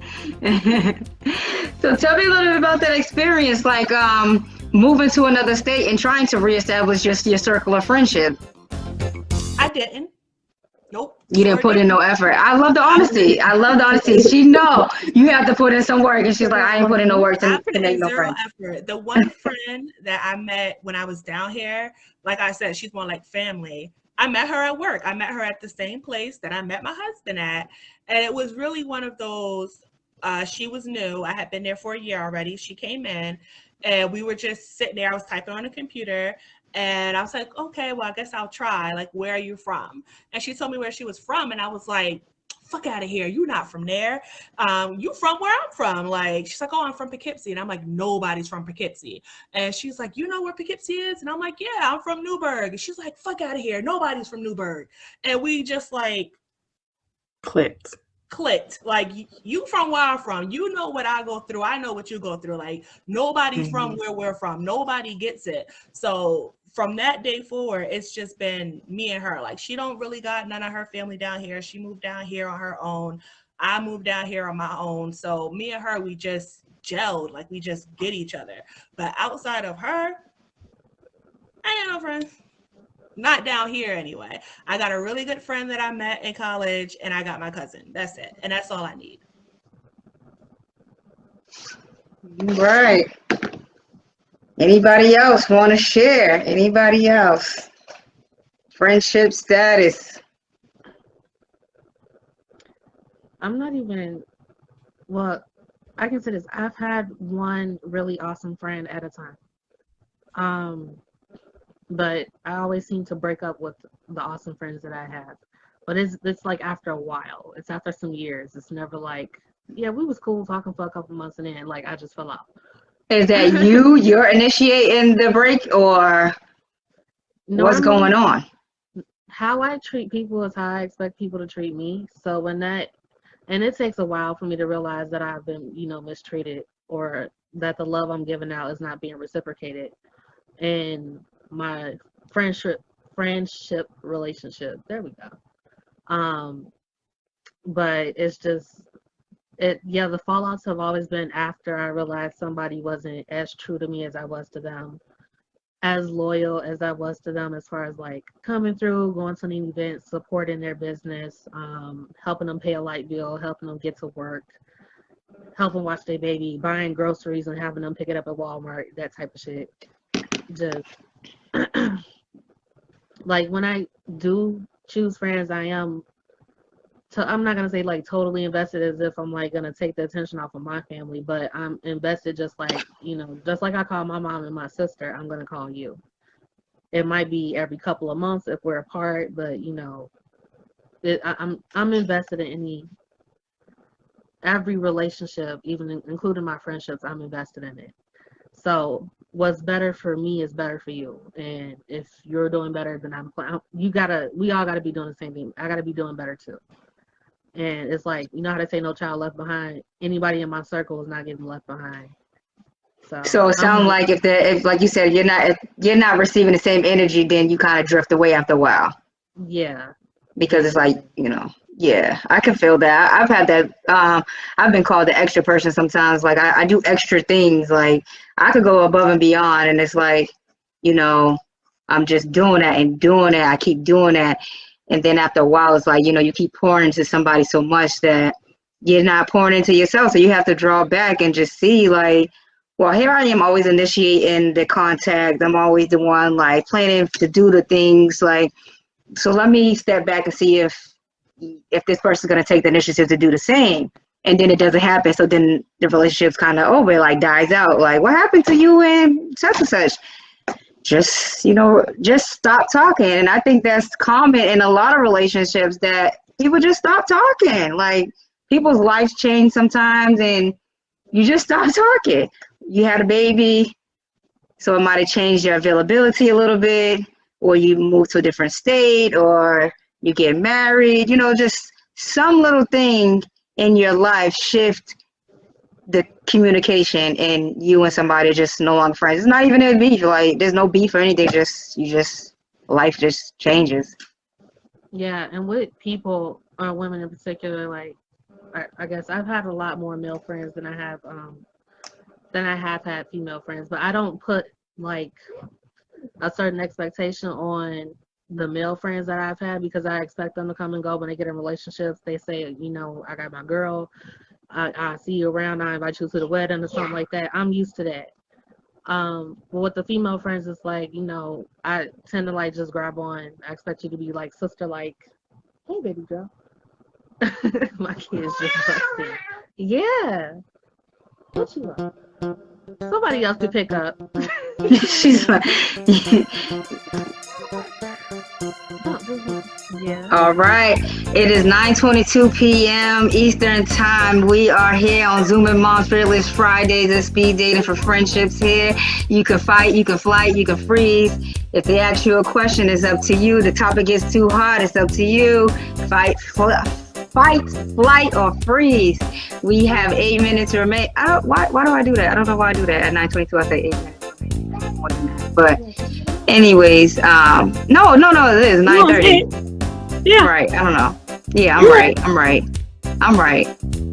So tell me a little bit about that experience, like moving to another state and trying to reestablish just your circle of friendship. I didn't. Nope. You didn't put in no effort. I love the honesty. She know you have to put in some work, and she's like, I ain't putting no work to make no friends. Effort. The one friend that I met when I was down here, like I said, she's more like family. I met her at work. I met her at the same place that I met my husband at. And it was really one of those, she was new. I had been there for a year already. She came in and we were just sitting there. I was typing on a computer. And I was like, okay, well, I guess I'll try. Like, where are you from? And she told me where she was from. And I was like, fuck out of here. You're not from there. You from where I'm from. Like, she's like, oh, I'm from Poughkeepsie. And I'm like, nobody's from Poughkeepsie. And she's like, you know where Poughkeepsie is? And I'm like, yeah, I'm from Newburgh. And she's like, fuck out of here. Nobody's from Newburgh. And we just like clicked. Like, you from where I'm from. You know what I go through. I know what you go through. Like, nobody's from where we're from. Nobody gets it. So from that day forward, it's just been me and her. Like, she don't really got none of her family down here. She moved down here on her own. I moved down here on my own. So me and her, we just gelled. Like, we just get each other. But outside of her, I ain't no friends. Not down here anyway. I got a really good friend that I met in college, and I got my cousin. That's it. And that's all I need. Right. Anybody else want to share? Anybody else? Friendship status. I'm not even, well, I can say this. I've had one really awesome friend at a time. But I always seem to break up with the awesome friends that I have. But it's like after a while. It's after some years. It's never like, yeah, we was cool talking for a couple months and then like I just fell out. Is that you're initiating the break, or what's going on? How I treat people is how I expect people to treat me. So when that, and it takes a while for me to realize that I've been, mistreated, or that the love I'm giving out is not being reciprocated. And my friendship relationship, there we go. But it's just, the fallouts have always been after I realized somebody wasn't as true to me as I was to them, as loyal as I was to them, as far as like coming through, going to any events, supporting their business, helping them pay a light bill, helping them get to work, helping watch their baby, buying groceries and having them pick it up at Walmart, that type of shit. Just like when I do choose friends, I'm not gonna say like totally invested as if I'm like gonna take the attention off of my family, but I'm invested just like, just like I call my mom and my sister, I'm gonna call you. It might be every couple of months if we're apart, but I'm invested in every relationship, even including my friendships. I'm invested in it. So what's better for me is better for you. And if you're doing better, then we all gotta be doing the same thing. I gotta be doing better too. And it's like, you know how they say no child left behind? Anybody in my circle is not getting left behind. So it sounds like if like you said, you're not receiving the same energy, then you kind of drift away after a while. Yeah. Because it's like, yeah, I can feel that. I've had that. I've been called the extra person sometimes. Like I do extra things. Like I could go above and beyond, and it's like, I'm just doing that and doing that. I keep doing that, and then after a while, it's like, you keep pouring into somebody so much that you're not pouring into yourself. So you have to draw back and just see, like, well, here I am, always initiating the contact. I'm always the one like planning to do the things. Like, so let me step back and see if this person's going to take the initiative to do the same. And then it doesn't happen. So then the relationship's kind of over, like dies out. Like, what happened to you and such and such? Just stop talking. And I think that's common in a lot of relationships, that people just stop talking. Like, people's lives change sometimes and you just stop talking. You had a baby, so it might have changed your availability a little bit, or you move to a different state, or you get married, just some little thing in your life shift the communication, and you and somebody just no longer friends. It's not even a beef. Like, there's no beef or anything. Life just changes. Yeah, and with people, or women in particular, like, I guess I've had a lot more male friends than I have had female friends, but I don't put like a certain expectation on the male friends that I've had, because I expect them to come and go when they get in relationships. They say, I got my girl, I see you around, I invite you to the wedding or something like that. I'm used to that. But with the female friends, it's like, I tend to like just grab on. I expect you to be like sister, like, hey baby girl. My kid's just busting. Yeah. What you want? Somebody else to pick up. She's like, Don't do Yeah. All right. It is 9:22 p.m. Eastern Time. We are here on Zoom and Mom's Fearless Fridays and speed dating for friendships here. You can fight, you can flight, you can freeze. If they ask you a question, it's up to you. The topic is too hard, it's up to you. Fight, flight, or freeze. We have 8 minutes to remain. Why do I do that? I don't know why I do that. At 9:22, I say 8 minutes. More than that. But anyways, no, it is 9:30. Yeah. Right. I don't know. Yeah, I'm right.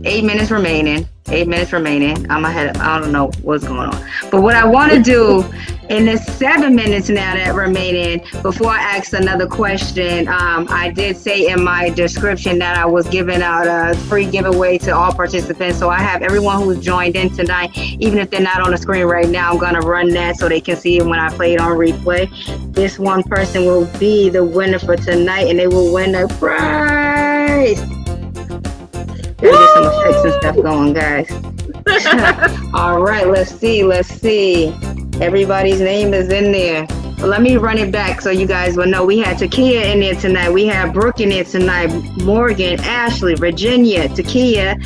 8 minutes remaining. 8 minutes remaining. I'm ahead. I don't know what's going on. But what I want to do in the 7 minutes now that remaining, before I ask another question, I did say in my description that I was giving out a free giveaway to all participants. So I have everyone who's joined in tonight, even if they're not on the screen right now, I'm going to run that so they can see it when I play it on replay. This one person will be the winner for tonight, and they will win a prize. Gotta get some effects and stuff going, guys. All right, let's see. Everybody's name is in there. But let me run it back so you guys will know. We had Takia in there tonight. We have Brooke in there tonight. Morgan, Ashley, Virginia, Takara,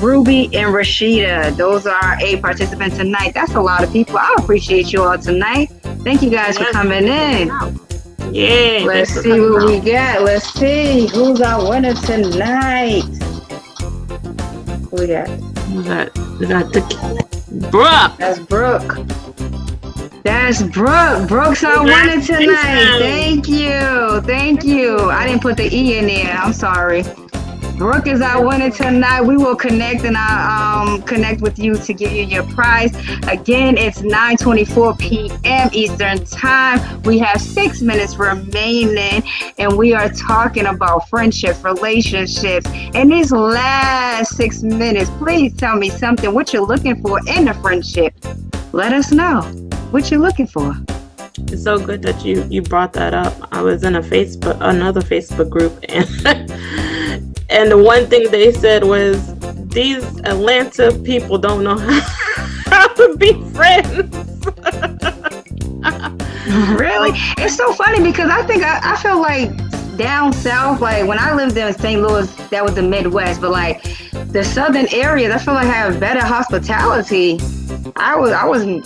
Ruby, and Rashida. Those are our 8 participants tonight. That's a lot of people. I appreciate you all tonight. Thank you guys for coming in. Yeah. Let's see what we got. Let's see who's our winner tonight. Who we got? We got the Brooke. That's Brooke. Brooke's our winner tonight. Thank you. I didn't put the E in there. I'm sorry. Brooke is our winner tonight. We will connect and I'll connect with you to give you your prize. Again, it's 9:24 p.m. Eastern Time. We have 6 minutes remaining, and we are talking about friendships, relationships. In these last 6 minutes, please tell me something, what you're looking for in a friendship. Let us know what you're looking for. It's so good that you brought that up. I was in another Facebook group, and the one thing they said was, these Atlanta people don't know how to be friends. Really? It's so funny because I think I feel like down south, like when I lived in St. Louis, that was the Midwest, but like the southern areas, I feel like have better hospitality. I was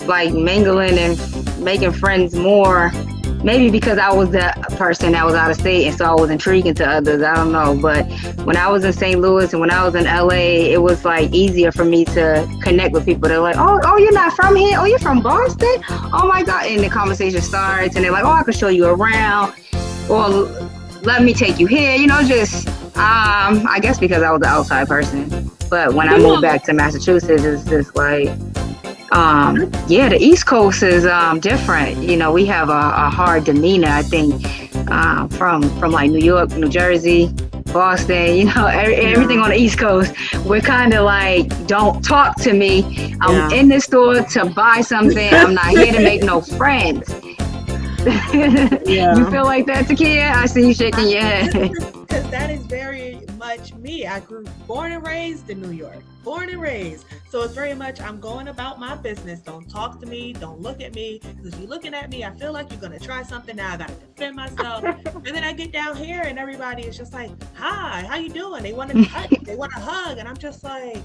like mingling and making friends more. Maybe because I was the person that was out of state, and so I was intriguing to others. I don't know. But when I was in St. Louis and when I was in LA, it was like easier for me to connect with people. They're like, oh, you're not from here? Oh, you're from Boston? Oh my God. And the conversation starts and they're like, oh, I can show you around. Or let me take you here. Just, I guess because I was the outside person. But when I moved back to Massachusetts, it's just like, the East Coast is different. We have a hard demeanor, I think, from like New York, New Jersey, Boston, everything on the East Coast. We're kind of like, don't talk to me. I'm in the store to buy something. I'm not here to make no friends. You feel like that, Takia? I see you shaking your head. Because that is very much me. I grew born and raised in New York. Born and raised. So it's very much, I'm going about my business. Don't talk to me. Don't look at me. Because if you're looking at me, I feel like you're going to try something. Now I got to defend myself. And then I get down here and everybody is just like, hi, how you doing? They want to touch. They want to hug. And I'm just like,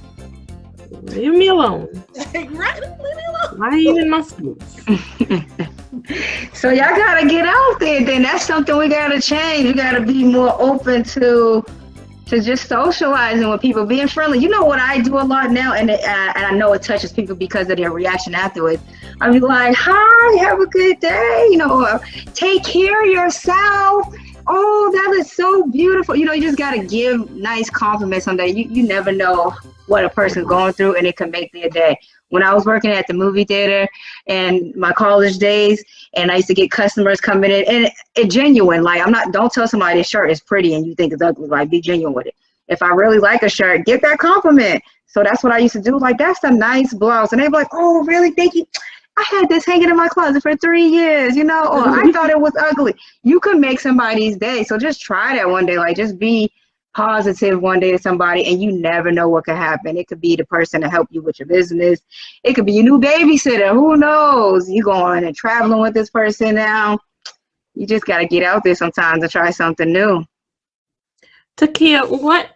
leave me alone. Right? Leave me alone. Why are you in my space? So y'all got to get out there then. That's something we got to change. We got to be more open to just socializing with people, being friendly. You know what I do a lot now, and I know it touches people because of their reaction afterwards. I be like, hi, have a good day, or take care of yourself. Oh, that is so beautiful. You just got to give nice compliments on that. You never know what a person's going through, and it can make their day. When I was working at the movie theater in my college days, and I used to get customers coming in, and it genuine. Like, don't tell somebody this shirt is pretty and you think it's ugly. Like, be genuine with it. If I really like a shirt, get that compliment. So that's what I used to do. Like, that's a nice blouse. And they'd be like, oh, really? Thank you. I had this hanging in my closet for 3 years, or I thought it was ugly. You could make somebody's day. So just try that one day. Like, just be positive one day to somebody, and you never know what could happen. It could be the person to help you with your business. It could be your new babysitter. Who knows? You going and traveling with this person now. You just got to get out there sometimes and try something new. Takia,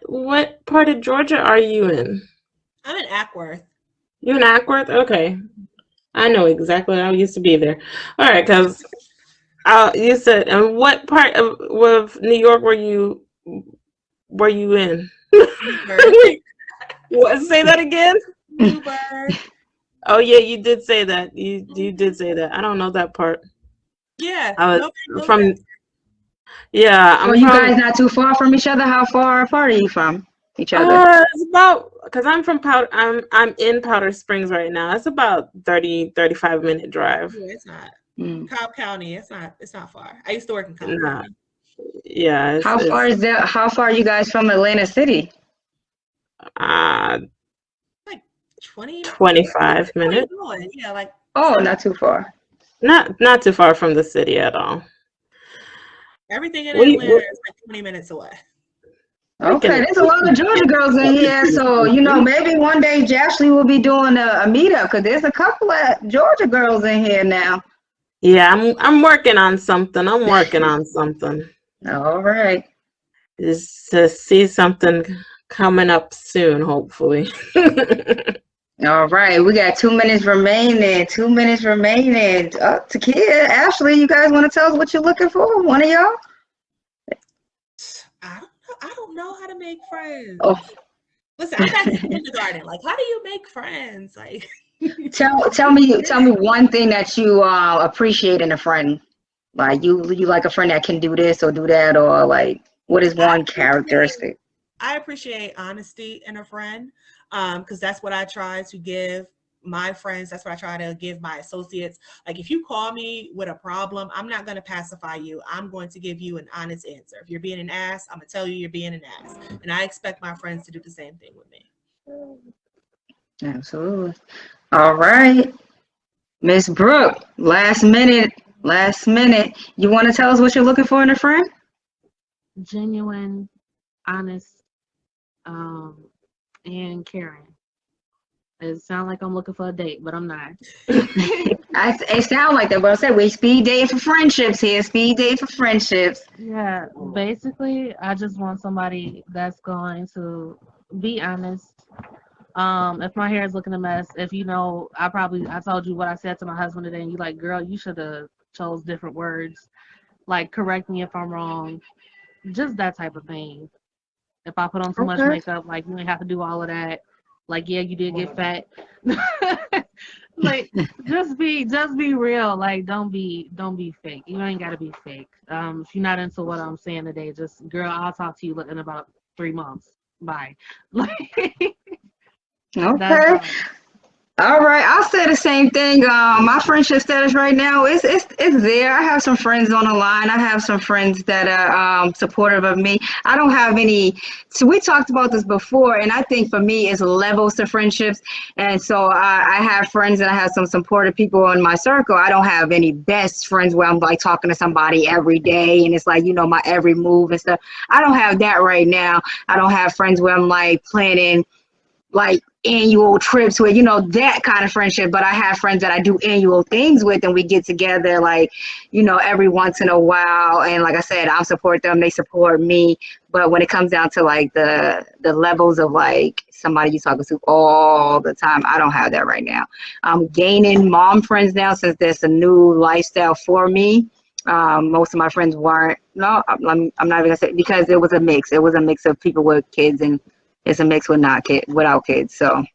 what part of Georgia are you in? I'm in Ackworth. You in Ackworth? Okay. I know exactly. I used to be there. All right, because you said, and what part of New York were you in? What? Say that again. Newburgh. Oh yeah, you did say that. You did say that. I don't know that part. Yeah. I was Nobody knows from. that. Yeah, I'm Are you from. guys not too far from each other? How far apart are you from each other? It's about, because I'm from Powder. I'm in Powder Springs right now. It's about 35-minute drive. Yeah, it's not. Cobb County. It's not far. I used to work in Cobb Nah. County. Yeah. How far is that? How far are you guys from Atlantic City? Like 25 minutes. Yeah, like. Oh, not too far. Not too far from the city at all. Everything in Atlanta is like 20 minutes away. Okay, there's a lot of Georgia girls in here, so maybe one day Jashley will be doing a meetup because there's a couple of Georgia girls in here now. Yeah, I'm working on something. All right. Just to see something coming up soon, hopefully. All right, we got 2 minutes remaining. 2 minutes remaining. Takia, Ashley, you guys want to tell us what you're looking for? One of y'all? I don't know how to make friends. Oh. Listen, I'm back in kindergarten. Like, how do you make friends? Like, tell me one thing that you appreciate in a friend. Like you like a friend that can do this or do that, or like what is one characteristic? I appreciate honesty in a friend, because that's what I try to give my friends. That's what I try to give my associates. Like, if you call me with a problem, I'm not going to pacify you. I'm going to give you an honest answer. If you're being an ass, I'm going to tell you you're being an ass. And I expect my friends to do the same thing with me. Absolutely. All right. Miss Brooke, last minute. You want to tell us what you're looking for in a friend? Genuine, honest, and caring. It sounds like I'm looking for a date, but I'm not. It sounds like that, but I said we speed date for friendships here. Speed date for friendships. Yeah, basically, I just want somebody that's going to be honest. If my hair is looking a mess, if I told you what I said to my husband today, and you like, girl, you should have chose different words. Like, correct me if I'm wrong. Just that type of thing. If I put on too much makeup, like, you ain't have to do all of that. Like, yeah, you did get fat. Like, just be real. Like, don't be fake. You ain't gotta be fake. If you're not into what I'm saying today, just, girl, I'll talk to you in about 3 months. Bye. Like, okay. All right, I'll say the same thing. My friendship status right now is there. I have some friends on the line. I have some friends that are supportive of me. I don't have any. So we talked about this before, and I think for me it's levels to friendships. And so I have friends and I have some supportive people in my circle. I don't have any best friends where I'm like talking to somebody every day and it's like my every move and stuff. I don't have that right now. I don't have friends where I'm like planning like annual trips with that kind of friendship, but I have friends that I do annual things with and we get together like every once in a while, and like I said, I'll support them, they support me. But when it comes down to like the levels of like somebody you talking to all the time, I don't have that right now. I'm gaining mom friends now since there's a new lifestyle for me. Most of my friends weren't. No, I'm not even gonna say, because it was a mix of people with kids and it's a mix with without kids. So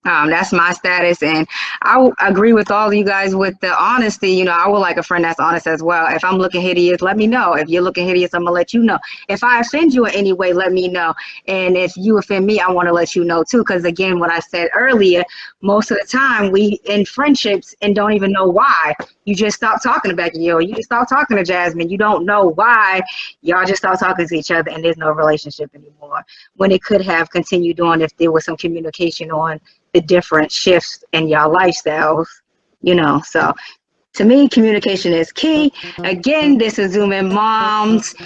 that's my status, and I agree with all of you guys with the honesty. I would like a friend that's honest as well. If I'm looking hideous, let me know. If you're looking hideous, I'm gonna let you know. If I offend you in any way, let me know. And if you offend me, I want to let you know too. Because again, what I said earlier, most of the time we in friendships and don't even know why. You just stop talking to Becky, you just stop talking to Jasmine. You don't know why. Y'all just stop talking to each other, and there's no relationship anymore. When it could have continued on if there was some communication on the different shifts in y'all lifestyles, so To me, communication is key. Again, this is Zoom and Moms,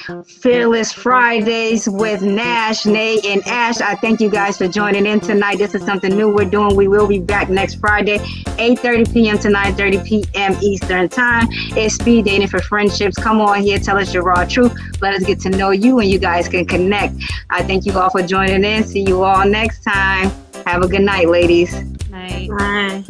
Fearless Fridays with Nash, Nate, and Ash. I thank you guys for joining in tonight. This is something new we're doing. We will be back next Friday, 8:30 p.m. to 9:30 p.m. Eastern Time. It's speed dating for friendships. Come on here, tell us your raw truth. Let us get to know you, and you guys can connect. I thank you all for joining in. See you all next time. Have a good night, ladies. Night. Bye.